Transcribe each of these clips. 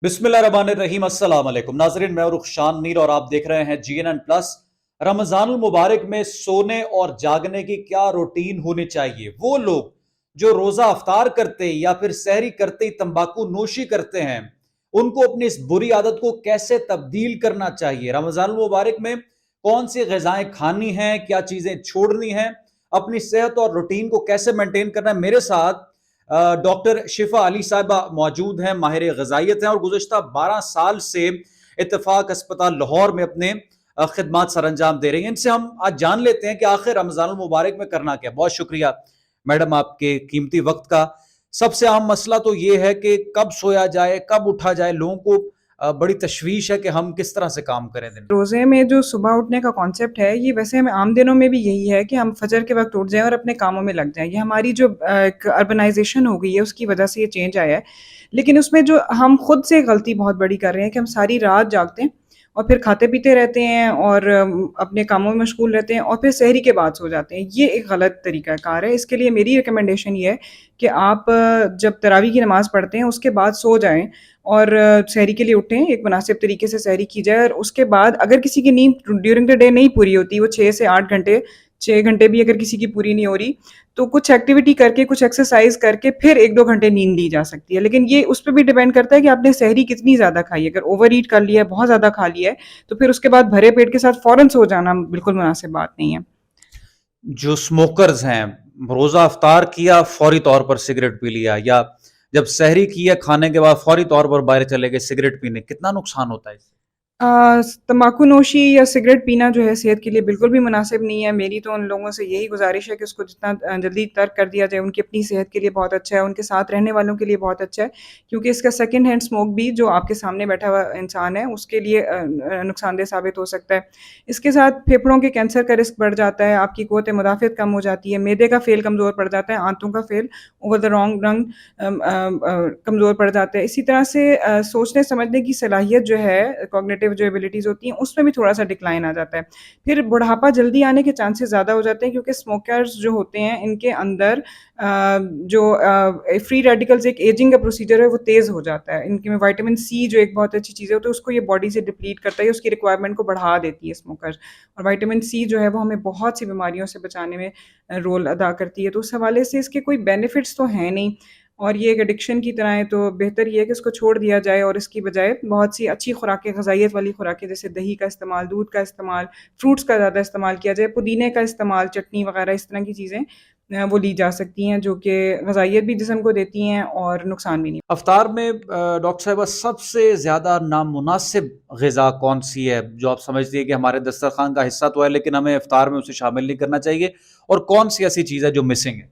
बिस्मिल्लाहिर्रहमानिर्रहीम। अस्सलाम वालेकुम नाजरीन, मैं रुखशान मीर और आप देख रहे हैं GNN प्लस। रमजानुल मुबारक में सोने और जागने की क्या रूटीन होनी चाहिए? वो लोग जो रोजा अफ्तार करते या फिर सहरी करते ही तंबाकू नोशी करते हैं, उनको अपनी इस बुरी आदत को कैसे तब्दील करना चाहिए? रमजानुल मुबारक में कौन सी ग़िज़ाएं खानी हैं, क्या चीजें छोड़नी हैं, अपनी सेहत और रूटीन को कैसे मेंटेन करना है? मेरे साथ डॉक्टर शिफा अली साहिबा मौजूद हैं, माहिर ग़िज़ाइयत हैं और गुज़श्ता 12 साल से इत्तेफाक अस्पताल लाहौर में अपने खिदमात सर अंजाम दे रही हैं। इनसे हम आज जान लेते हैं कि आखिर रमज़ानुल मुबारक में करना क्या। बहुत शुक्रिया मैडम आपके कीमती वक्त का। सबसे अहम मसला तो ये है कि कब सोया जाए, कब उठा जाए। लोगों को बड़ी तशवीश है कि हम किस तरह से काम करें दिन में। रोज़े में जो सुबह उठने का कॉन्सेप्ट है, ये वैसे हमें आम दिनों में भी यही है कि हम फजर के वक्त उठ जाएं और अपने कामों में लग जाएं। ये हमारी जो एक अर्बनाइजेशन हो गई है, उसकी वजह से ये चेंज आया है। लेकिन उसमें जो हम खुद से गलती बहुत बड़ी कर रहे हैं कि हम सारी रात जागते हैं और फिर खाते पीते रहते हैं और अपने कामों में मशगूल रहते हैं और फिर सहरी के बाद सो जाते हैं। ये एक गलत तरीका कार है। इसके लिए मेरी रिकमेंडेशन ये है कि आप जब तरावी की नमाज़ पढ़ते हैं उसके बाद सो जाएं और सहरी के लिए उठें, एक मुनासिब तरीके से सहरी की जाए। और उसके बाद अगर किसी की नींद ड्यूरिंग द डे नहीं पूरी होती, वो 6 से 8 घंटे, 6 घंटे भी अगर किसी की पूरी नहीं हो रही, तो कुछ एक्टिविटी करके, कुछ एक्सरसाइज करके फिर 1-2 घंटे नींद ली जा सकती है। लेकिन ये उस पे भी डिपेंड करता है कि आपने सहरी कितनी ज़्यादा खाई है। अगर ओवर ईट कर लिया है, बहुत ज़्यादा खा लिया है, तो फिर उसके बाद भरे पेट के साथ फ़ौरन सो जाना बिल्कुल मुनासिब बात नहीं है। जो स्मोकर्स हैं, रोजा अफ्तार किया फौरी तौर पर सिगरेट पी लिया, या जब सहरी किया खाने के बाद फौरी तौर पर बाहर चले गए सिगरेट पीने, कितना नुकसान होता है इससे? तम्बाकू नोशी या सिगरेट पीना जो है सेहत के लिए बिल्कुल भी मुनासिब नहीं है। मेरी तो उन लोगों से यही गुजारिश है कि उसको जितना जल्दी तर्क कर दिया जाए, उनकी अपनी सेहत के लिए बहुत अच्छा है, उनके साथ रहने वालों के लिए बहुत अच्छा है। क्योंकि इसका सेकंड हैंड स्मोक भी जो आपके सामने बैठा हुआ इंसान है, उसके लिए नुकसानदेह साबित हो सकता है। इसके साथ फेफड़ों के कैंसर का रिस्क बढ़ जाता है, आपकी क़ुव्वत मुदाफ़अत कम हो जाती है, मैदे का फ़ेल कमज़ोर पड़ जाता है, आंतों का fail over the long run कमज़ोर पड़ जाता है। इसी तरह से सोचने समझने की सलाहियत जो है, कॉग्निटिव जो एबिलिटीज़ होती हैं, उसमें भी थोड़ा-सा डिक्लाइन आ जाता है। फिर बुढ़ापा जल्दी आने के चांसेस ज़्यादा हो जाते हैं क्योंकि स्मोकर्स जो होते हैं, इनके अंदर जो फ्री रेडिकल्स, एक एजिंग का प्रोसीजर है, वो तेज़ हो जाता है। इनके में विटामिन सी जो एक बहुत अच्छी चीज़ है, तो उसको ये बॉडी से डिप्लीट करता है, उसकी रिक्वायरमेंट को बढ़ा देती है स्मोकर्स। और विटामिन सी जो है वो हमें बहुत सी बीमारियों से बचाने में रोल अदा करती है। तो उस हवाले से इसके कोई बेनिफिट्स तो हैं नहीं और ये एक एडिक्शन की तरह है, तो बेहतर ये है कि इसको छोड़ दिया जाए और इसकी बजाय बहुत सी अच्छी खुराकें, ग़िज़ाइयत वाली खुराकें जैसे दही का इस्तेमाल, दूध का इस्तेमाल, फ्रूट्स का ज़्यादा इस्तेमाल किया जाए, पुदीने का इस्तेमाल, चटनी वग़ैरह इस तरह की चीज़ें वो ली जा सकती हैं, जो कि ग़िज़ाइयत भी जिस्म को देती हैं और नुकसान भी नहीं। अफ्तार में डॉक्टर साहिबा सबसे ज़्यादा नामुनासिब ग़िज़ा कौन सी है, जो आप समझती है कि हमारे दस्तरखान का हिस्सा तो है लेकिन हमें इफ्तार में उसे शामिल नहीं करना चाहिए, और कौन सी ऐसी चीज़ है जो मिसिंग है?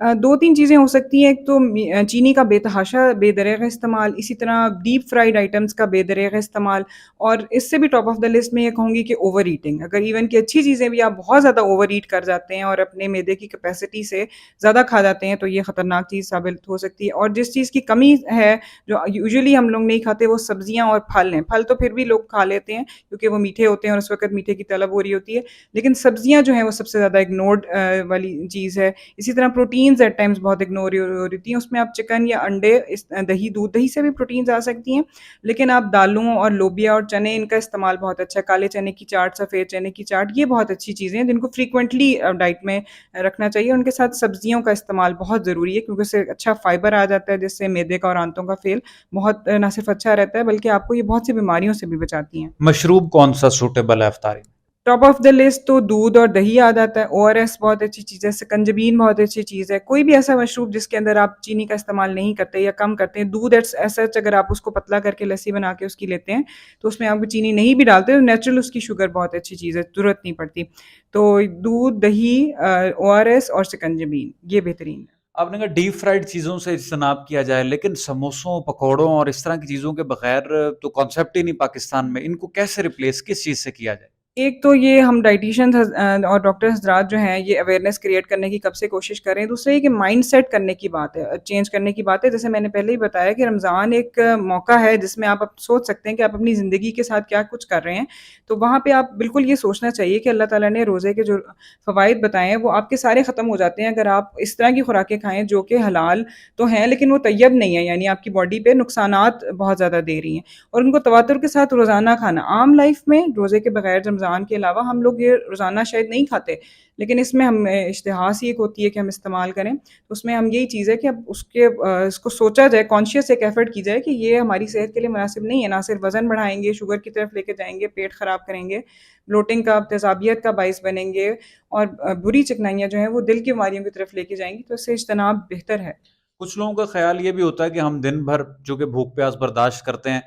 2-3 चीज़ें हो सकती हैं। एक तो चीनी का बेतहाशा बेदरिग़ इस्तेमाल, इसी तरह डीप फ्राइड आइटम्स का बेदरिग़ इस्तेमाल, और इससे भी टॉप ऑफ द लिस्ट में ये कहूँगी कि ओवर ईटिंग। अगर इवन की अच्छी चीज़ें भी आप बहुत ज़्यादा ओवर ईट कर जाते हैं और अपने मैदे की कैपेसिटी से ज़्यादा खा जाते हैं, तो ये ख़तरनाक चीज़ साबित हो सकती है। और जिस चीज़ की कमी है, जो यूजुअली हम लोग नहीं खाते, वो सब्ज़ियाँ और फल हैं। फल तो फिर भी लोग खा लेते हैं क्योंकि वो मीठे होते हैं और उस वक़्त मीठे की तलब हो रही होती है, लेकिन सब्ज़ियाँ जो हैं वो सबसे ज़्यादा इग्नोर्ड वाली चीज़ है। इसी तरह प्रोटीन्स एट टाइम्स बहुत इग्नोर हो रही हैं। उसमें आप चिकन या अंडे, दही, दूध, दही से भी प्रोटीन्स आ सकती हैं, लेकिन आप दालों और लोबिया और चने, इनका इस्तेमाल बहुत अच्छा है। काले चने की चाट, सफ़ेद चने की चाट, ये बहुत अच्छी चीज़ें हैं जिनको फ्रीक्वेंटली डाइट में रखना चाहिए। उनके साथ सब्जियों का इस्तेमाल बहुत ज़रूरी है क्योंकि उससे अच्छा फाइबर आ जाता है, जिससे मैदे का और आंतों का फ़ेल बहुत ना सिर्फ अच्छा रहता है बल्कि आपको ये बहुत सी बीमारियों से भी बचाती हैं। मशरूब कौन सा सूटेबल है अफ्तारी में? टॉप ऑफ द लिस्ट तो दूध और दही आ जाता है। ओआरएस बहुत अच्छी चीज़ है, सिकंजबीन बहुत अच्छी चीज़ है। कोई भी ऐसा मशरूब जिसके अंदर आप चीनी का इस्तेमाल नहीं करते या कम करते हैं, दूध एज़ सच अगर आप उसको पतला करके लस्सी बना के उसकी लेते हैं, तो उसमें आप चीनी नहीं भी डालते तो नेचुरल उसकी शुगर बहुत अच्छी चीज़ है, ज़रूरत नहीं पड़ती। तो दूध, दही, ओआरएस और सिकंजबीन, ये बेहतरीन है। आपने कहा डीप फ्राइड चीज़ों से इज्तनाब किया जाए, लेकिन समोसों, पकौड़ों और इस तरह की चीज़ों के बगैर तो कॉन्सेप्ट ही नहीं पाकिस्तान में। इनको कैसे रिप्लेस, किस चीज़ से किया जाए? ایک تو یہ ہم ڈائٹیشینز اور ڈاکٹر حضرات جو ہیں یہ اویئرنیس کریٹ کرنے کی کب سے کوشش کر رہے ہیں. دوسرا یہ کہ مائنڈ سیٹ کرنے کی بات ہے, چینج کرنے کی بات ہے. جیسے میں نے پہلے ہی بتایا کہ رمضان ایک موقع ہے جس میں آپ سوچ سکتے ہیں کہ آپ اپنی زندگی کے ساتھ کیا کچھ کر رہے ہیں. تو وہاں پہ آپ بالکل یہ سوچنا چاہیے کہ اللہ تعالیٰ نے روزے کے جو فوائد بتائے ہیں وہ آپ کے سارے ختم ہو جاتے ہیں اگر آپ اس طرح کی خوراکیں کھائیں جو کہ حلال تو ہیں لیکن وہ طیب نہیں ہے, یعنی آپ کی باڈی پہ نقصانات بہت زیادہ دے رہی ہیں. اور ان کو تواتر کے ساتھ روزانہ کھانا. عام لائف میں روزے کے بغیر رمضان کے علاوہ ہم لوگ یہ روزانہ شاید نہیں کھاتے, لیکن اس میں ہم اشتہاس ہی ایک ہوتی ہے کہ ہم استعمال کریں. تو اس میں ہم یہی چیز ہے کہ اب اس کو سوچا جائے, کانشیس ایک ایفرٹ کی جائے کہ یہ ہماری صحت کے لیے مناسب نہیں ہے. نہ صرف وزن بڑھائیں گے, شوگر کی طرف لے کے جائیں گے, پیٹ خراب کریں گے, بلوٹنگ کا تیزابیت کا باعث بنیں گے, اور بری چکنائیاں جو ہیں وہ دل کی بیماریوں کی طرف لے کے جائیں گی. تو اس سے اجتناب بہتر ہے. کچھ لوگوں کا خیال یہ بھی ہوتا ہے کہ ہم دن بھر جو کہ بھوک پیاس برداشت کرتے ہیں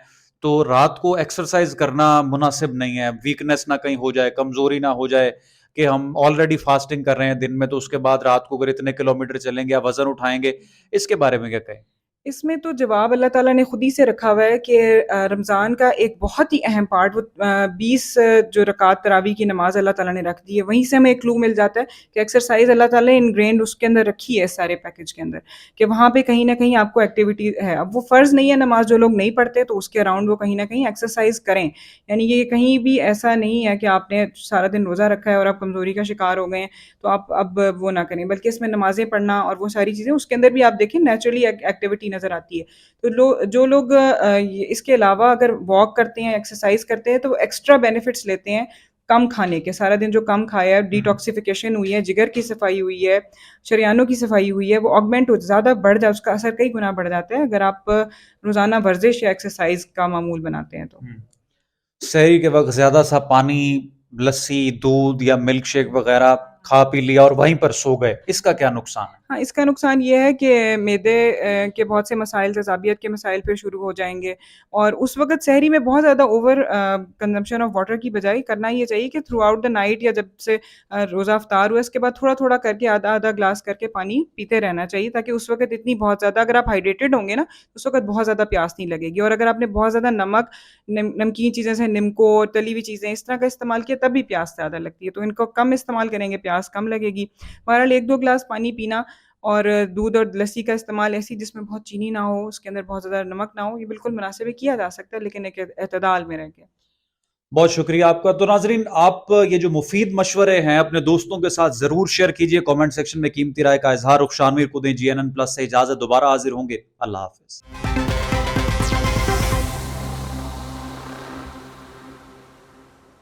تو رات کو ایکسرسائز کرنا مناسب نہیں ہے, ویکنس نہ کہیں ہو جائے, کمزوری نہ ہو جائے کہ ہم آلریڈی فاسٹنگ کر رہے ہیں دن میں, تو اس کے بعد رات کو اگر اتنے کلومیٹر چلیں گے یا وزن اٹھائیں گے. اس کے بارے میں کیا کہیں؟ اس میں تو جواب اللہ تعالیٰ نے خود ہی سے رکھا ہوا ہے کہ رمضان کا ایک بہت ہی اہم پارٹ وہ 20 جو رکعت تراویح کی نماز اللہ تعالیٰ نے رکھ دی ہے. وہیں سے ہمیں ایک کلو مل جاتا ہے کہ ایکسرسائز اللہ تعالیٰ نے انگرینڈ اس کے اندر رکھی ہے, اس سارے پیکج کے اندر, کہ وہاں پہ کہیں نہ کہیں آپ کو ایکٹیویٹی ہے. اب وہ فرض نہیں ہے نماز, جو لوگ نہیں پڑھتے تو اس کے اراؤنڈ وہ کہیں نہ کہیں ایکسرسائز کریں. یعنی یہ کہیں بھی ایسا نہیں ہے کہ آپ نے سارا دن روزہ رکھا ہے اور آپ کمزوری کا شکار ہو گئے ہیں تو آپ اب وہ نہ کریں, بلکہ اس میں نمازیں پڑھنا اور وہ ساری چیزیں اس کے اندر بھی آپ دیکھیں نیچرلی ایکٹیویٹی نظر آتی ہے. تو جو لوگ اس کے علاوہ اگر واک کرتے ہیں, ایکسرسائز کرتے ہیں تو وہ ایکسٹرا بینیفٹس لیتے ہیں کم کھانے کے. سارا دن جو کم کھایا ہے, ڈیٹاکسیفیکیشن ہوئی ہے, جگر کی صفائی ہوئی ہے, شریانوں کی صفائی ہوئی ہے, وہ آگمنٹ ہو زیادہ بڑھ جائے, اس کا اثر کئی گنا بڑھ جاتا ہے اگر آپ روزانہ ورزش یا ایکسرسائز کا معمول بناتے ہیں. تو سحری کے وقت زیادہ سا پانی, لسی, دودھ یا ملک شیک وغیرہ کھا پی لیا اور وہیں پر سو گئے, اس کا کیا نقصان ہے؟ ہاں, اس کا نقصان یہ ہے کہ معدے کے بہت سے مسائل, تیزابیت کے مسائل پھر شروع ہو جائیں گے. اور اس وقت سحری میں بہت زیادہ اوور کنزمپشن آف واٹر کی بجائے کرنا یہ چاہیے کہ تھرو آؤٹ دا نائٹ یا جب سے روزہ افطار ہوا اس کے بعد تھوڑا تھوڑا کر کے آدھا آدھا گلاس کر کے پانی پیتے رہنا چاہیے, تاکہ اس وقت اتنی بہت زیادہ اگر آپ ہائیڈریٹڈ ہوں گے نا اس وقت بہت زیادہ پیاس نہیں لگے گی. اور اگر آپ نے بہت زیادہ نمک, نمکین چیزیں سے نمکو, تلی ہوئی چیزیں اس طرح کا استعمال کیا تب بھی پیاس زیادہ لگتی ہے. تو ان کو کم استعمال کریں گے, پیاس کم لگے گی. بہرحال 1-2 گلاس پانی پینا اور دودھ اور لسی کا استعمال ایسی جس میں بہت چینی نہ ہو, اس کے اندر بہت زیادہ نمک نہ ہو, یہ بالکل مناسب ہے, کیا جا سکتا ہے لیکن ایک اعتدال میں رہ کے. بہت شکریہ آپ کا. تو ناظرین, آپ یہ جو مفید مشورے ہیں اپنے دوستوں کے ساتھ ضرور شیئر کیجئے. کامنٹ سیکشن میں قیمتی رائے کا اظہار. رخشان میر کو دیں. GNN+ سے اجازت, دوبارہ حاضر ہوں گے. اللہ حافظ.